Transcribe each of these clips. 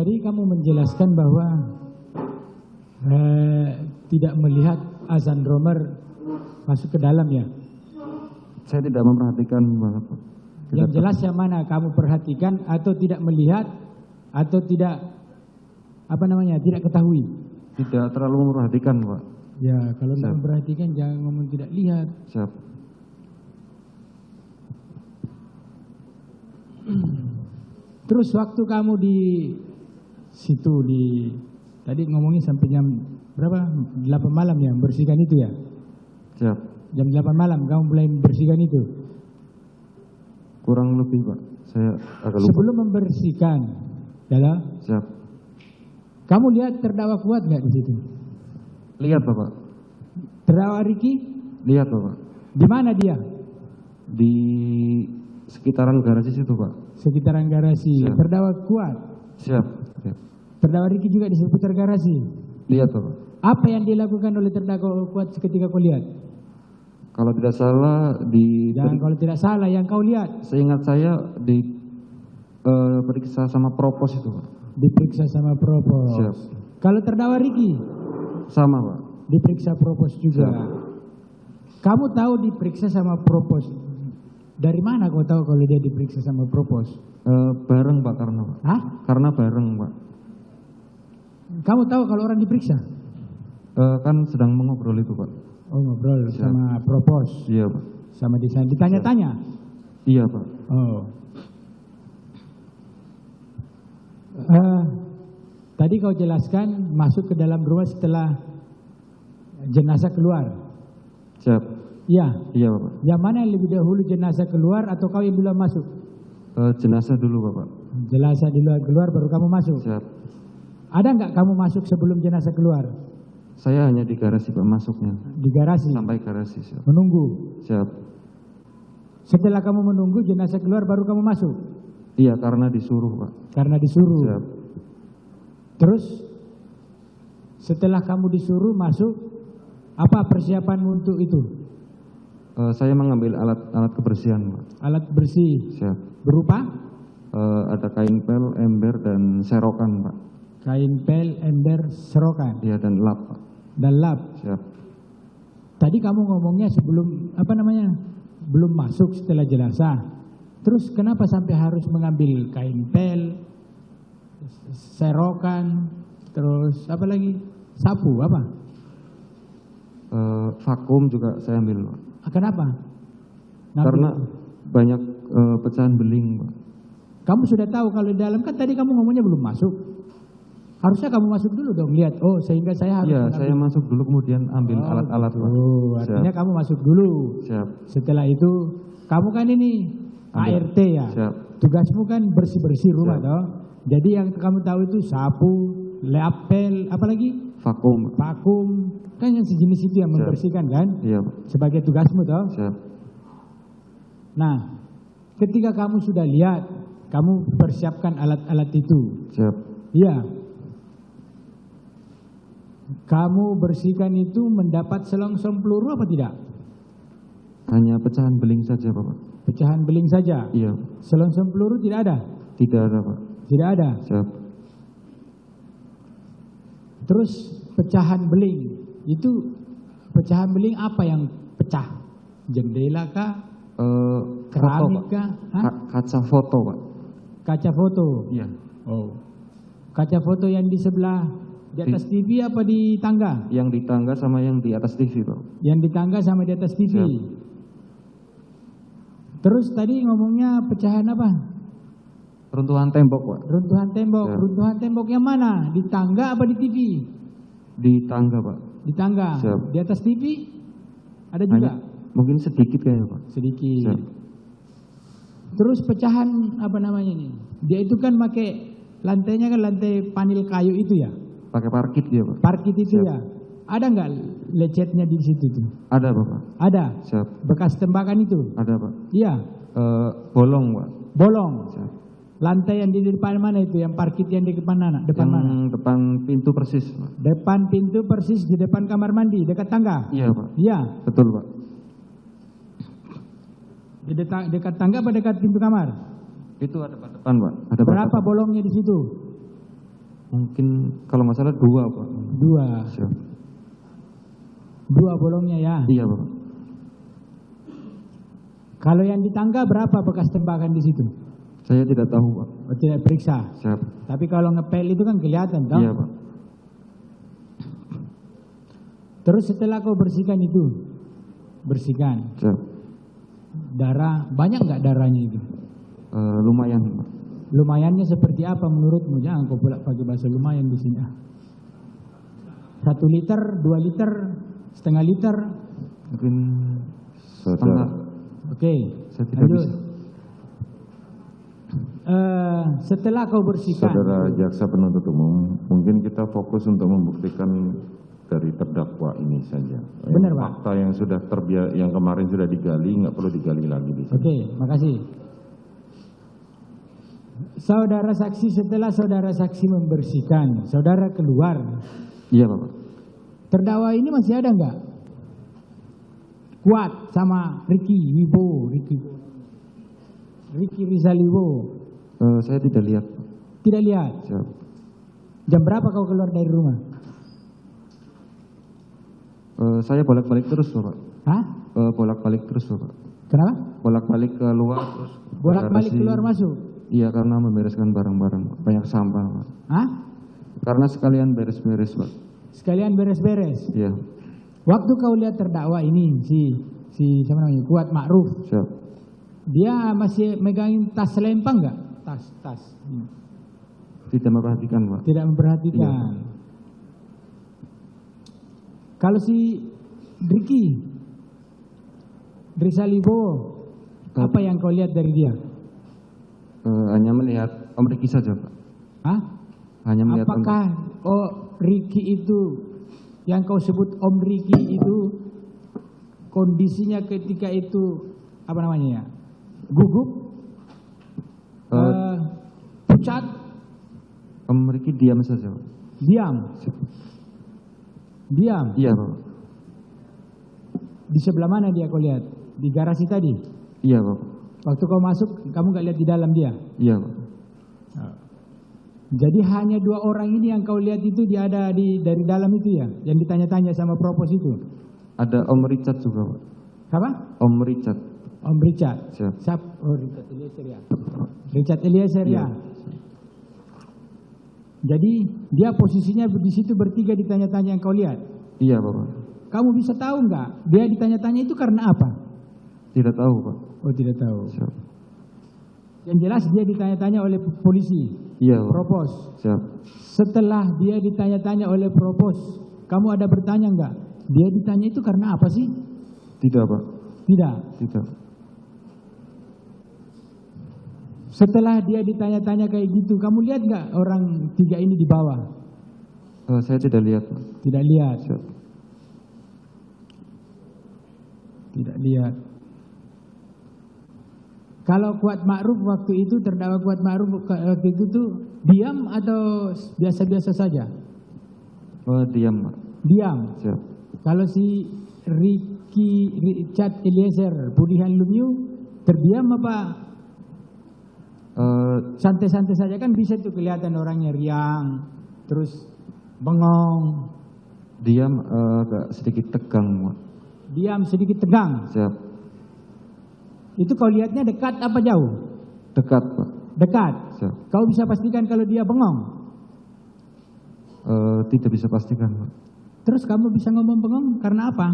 tadi kamu menjelaskan bahwa tidak melihat azan romer masuk ke dalam ya? Saya tidak memperhatikan banget, Pak. Yang jelas yang mana kamu perhatikan atau tidak melihat atau tidak tidak ketahui? Tidak terlalu memperhatikan, Pak. Ya, kalau tidak memperhatikan jangan ngomong tidak lihat. Siap. Terus waktu kamu di situ tadi ngomongin sampai jam berapa? 8 malam ya, membersihkan itu ya? Siap. Jam 8 malam kamu mulai membersihkan itu? Kurang lebih, Pak. Saya agak lupa. Sebelum membersihkan, ya. Siap. Kamu lihat terdakwa Kuat nggak di situ? Lihat, Bapak. Terdakwa Riki? Lihat, Bapak. Di mana dia? Di sekitaran garasi situ, Pak. Sekitaran garasi. Siap. Terdakwa Kuat? Siap. Siap. Terdakwa Riki juga di seputar garasi? Lihat, Bapak. Apa yang dilakukan oleh terdakwa Kuat ketika kau lihat? Kalau tidak salah Jangan kalau tidak salah yang kau lihat. Seingat saya periksa sama propos itu, Pak. Diperiksa sama propos. Siap. Kalau terdakwa Riki? Sama, Pak. Diperiksa propos juga. Siap. Kamu tahu diperiksa sama propos? Dari mana kau tahu kalau dia diperiksa sama propos? Bareng, Pak, karena, Pak. Hah? Karena bareng, Pak. Kamu tahu kalau orang diperiksa? Kan sedang mengobrol itu, Pak. Oh, ngobrol Siap. sama propos. Iya, Pak. Sama ditanya-tanya. Iya, Pak. Oh. Tadi kau jelaskan masuk ke dalam rumah setelah jenazah keluar. Siap. Iya. Iya, Bapak. Yang mana yang lebih dahulu jenazah keluar atau kau yang dulu masuk? Jenazah dulu, Bapak. Jenazah dulu keluar baru kamu masuk. Siap. Ada nggak kamu masuk sebelum jenazah keluar? Saya hanya di garasi, Pak, masuknya. Di garasi. Sampai garasi, siap. Menunggu. Siap. Setelah kamu menunggu jenazah keluar baru kamu masuk. Iya, karena disuruh, Pak. Karena disuruh. Siap. Terus setelah kamu disuruh masuk, apa persiapanmu untuk itu? Saya mengambil alat kebersihan, Pak. Alat bersih. Siap. Berupa? Ada kain pel, ember, dan serokan, Pak. Kain pel, ember, serokan. Iya, dan lap, Pak. Dan lap. Siap. Tadi kamu ngomongnya sebelum belum masuk setelah jenazah. Terus kenapa sampai harus mengambil kain pel, serokan, terus apa lagi? Sapu apa? Vakum juga saya ambil, Pak. Kenapa? Karena banyak pecahan beling, Pak. Kamu sudah tahu kalau di dalam, kan tadi kamu ngomongnya belum masuk. Harusnya kamu masuk dulu dong, lihat. Oh, sehingga saya harus Iya, saya masuk dulu kemudian ambil alat-alat, Pak. Artinya kamu masuk dulu. Siap. Setelah itu, kamu kan ini ART ya. Siap. Tugasmu kan bersih-bersih rumah, Siap. toh. Jadi yang kamu tahu itu sapu, lapel, apa lagi? Vakum. Vakum. Kan yang sejenis itu yang Siap. membersihkan kan? Iya, Pak. Sebagai tugasmu, toh. Siap. Nah, ketika kamu sudah lihat, kamu persiapkan alat-alat itu. Siap. Iya. Kamu bersihkan itu mendapat selongsong peluru apa tidak? Hanya pecahan beling saja, Bapak. Pecahan beling saja? Iya. Selongsong peluru tidak ada? Tidak ada, Pak. Tidak ada? Siap. Terus pecahan beling, itu pecahan beling apa yang pecah? Jendela kah? Keramik kah? Kaca foto, Pak. Kaca foto? Iya. Oh. Kaca foto yang di sebelah, di atas TV apa di tangga? Yang di tangga sama yang di atas TV, Pak. Yang di tangga sama di atas TV. Siap. Terus tadi ngomongnya pecahan apa? Runtuhan tembok, Pak. Runtuhan tembok. Siap. Runtuhan tembok yang mana? Di tangga apa di TV? Di tangga, Pak. Di tangga. Siap. Di atas TV? Ada juga? Mungkin sedikit kayaknya, Pak. Sedikit. Siap. Terus pecahan apa namanya ini? Dia itu kan pakai lantainya kan lantai panel kayu itu ya? Pakai parkit dia, Pak. Parkit itu Siap. ya? Ada nggak lecetnya di situ tuh? Ada, Bapak. Ada? Siap. Bekas tembakan itu? Ada, Pak. Iya. Bolong, Pak. Bolong? Siap. Lantai yang di depan mana itu? Yang parkit yang di depan mana? Depan Yang mana? depan pintu persis, Pak. Depan pintu persis di depan kamar mandi, dekat tangga? Iya, Pak. Iya. Betul, Pak. Di dekat tangga apa dekat pintu kamar? Itu ada depan, Pak. Ada Berapa Pak. bolongnya di situ? Mungkin kalau nggak salah 2 Pak. 2. Siap. 2 bolongnya ya. Iya Pak. Kalau yang di tangga berapa bekas tembakan di situ? Saya tidak tahu Pak. Oh, tidak periksa. Siap. Tapi kalau ngepel itu kan kelihatan, toh? Iya Pak. Terus setelah kau bersihkan itu, bersihkan. Siap. Darah, banyak nggak darahnya itu? Lumayan Pak. Lumayannya seperti apa menurutmu? Jangan kau pula pakai bahasa lumayan di sini. 1 liter, 2 liter, setengah liter. Mungkin Saudara, Oke, Saya tidak lanjut. bisa. Setelah kau bersihkan, Saudara Jaksa Penuntut Umum, mungkin kita fokus untuk membuktikan dari terdakwa ini saja. Benar, Pak. Fakta yang sudah yang kemarin sudah digali, nggak perlu digali lagi di sini. Oke, makasih. Saudara saksi, setelah saudara saksi membersihkan, saudara keluar. Iya Bapak. Terdakwa ini masih ada nggak? Kuat sama Ricky Rizal Wibowo. Saya tidak lihat. Tidak lihat. Siap. Jam berapa kau keluar dari rumah? Saya bolak-balik terus Bapak. Hah? Bolak-balik terus Bapak. Kenapa? Bolak-balik keluar terus. Bolak-balik garasi. keluar masuk. Iya, karena membereskan barang-barang Pak. Banyak sampah Pak. Hah? Karena sekalian beres-beres Pak. Sekalian beres-beres. Iya. Waktu kau lihat terdakwa ini si siapa namanya? Kuat Ma'ruf. Siap. Dia masih megangin tas selempang nggak? Tas. Tidak memperhatikan Pak. Tidak memperhatikan. Iya. Kalau si Ricky Rizal Wibowo, apa yang kau lihat dari dia? Hanya melihat Om Riki saja Pak. Hah? Hanya melihat Om. Apakah Ricky itu yang kau sebut Om Ricky itu kondisinya ketika itu apa namanya ya? Gugup, pucat, Om Riki diam saja Pak. diam. Iya Pak. Di sebelah mana dia kau lihat? Di garasi tadi. Iya Pak. Waktu kau masuk, kamu nggak lihat di dalam dia. Iya Pak. Jadi hanya 2 orang ini yang kau lihat itu dia ada dari dalam itu ya, yang ditanya-tanya sama propos itu. Ada Om Richard juga Pak. Apa? Om Richard. Om Richard. Siap. Oh, Richard Eliezer ya. Richard Eliezer ya. Jadi dia posisinya di situ bertiga ditanya-tanya yang kau lihat. Iya Bapak. Kamu bisa tahu nggak? Dia ditanya-tanya itu karena apa? Tidak tahu Pak. Oh, tidak tahu. Siap. Yang jelas dia ditanya-tanya oleh polisi. Iya Pak. Propos. Siap. Setelah dia ditanya-tanya oleh propos, kamu ada bertanya nggak? Dia ditanya itu karena apa sih? Tidak Pak. Tidak. Tidak. Setelah dia ditanya-tanya kayak gitu, kamu lihat nggak orang 3 ini di bawah? Saya tidak lihat Pak. Tidak lihat. Siap. Tidak lihat. Kalau Kuat Ma'ruf waktu itu, terdakwa Kuat Ma'ruf waktu itu tuh diam atau biasa-biasa saja? Diam Pak. Diam. Siap. Kalau si Richard Eliezer, Budihan Lumiu, terdiam apa santai-santai saja? Kan bisa tuh kelihatan orangnya riang, terus bengong, Diam, agak sedikit tegang Pak. diam sedikit tegang. Siap. Itu kau lihatnya dekat apa jauh? Dekat Pak. Dekat. Siap. Kau bisa pastikan kalau dia bengong? Tidak bisa pastikan Pak. Terus kamu bisa ngomong bengong karena apa?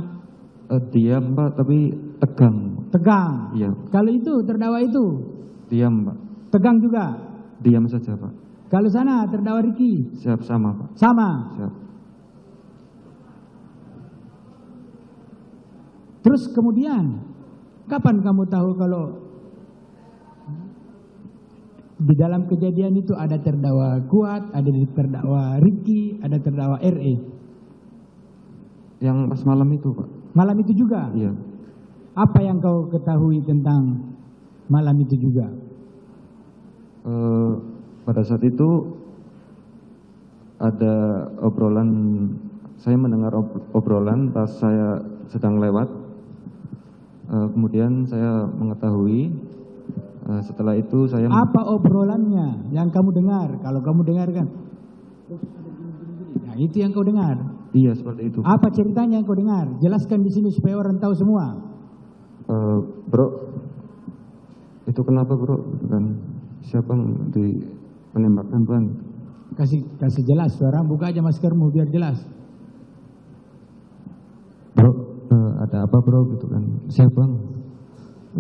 Diam Pak, tapi tegang. Tegang. Iya. Kalau itu terdakwa itu Diam Pak. tegang juga. Diam saja Pak. Kalau sana terdakwa Ricky Siap, sama Pak. sama. Siap. Terus kemudian kapan kamu tahu kalau di dalam kejadian itu ada terdakwa Kuat, ada terdakwa Ricky, ada terdakwa RE? Yang pas malam itu Pak. Malam itu juga. Iya. Apa yang kau ketahui tentang malam itu juga? Pada saat itu ada obrolan, saya mendengar obrolan pas saya sedang lewat. Kemudian saya mengetahui, setelah itu saya... Apa obrolannya yang kamu dengar? Kalau kamu dengar kan? Nah, itu yang kau dengar. Iya seperti itu. Apa ceritanya yang kau dengar? Jelaskan di sini supaya orang tahu semua. Bro, itu kenapa bro? Gitu kan, siapa yang di penembakkan bang? Kasih jelas, suara buka aja maskermu biar jelas. Bro, ada apa bro? Gitu kan, siapa bang?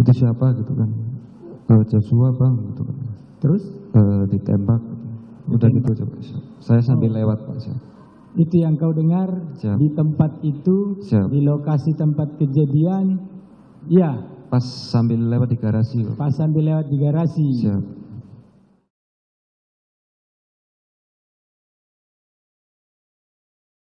Itu siapa gitu kan? Joshua bang, gitu kan. Terus? Ditembak. Udah gitu, saya sambil lewat pak. Itu yang kau dengar. Siap. Di tempat itu, Siap. di lokasi tempat kejadian. Ya. Pas sambil lewat di garasi. Pas sambil lewat di garasi. Siap.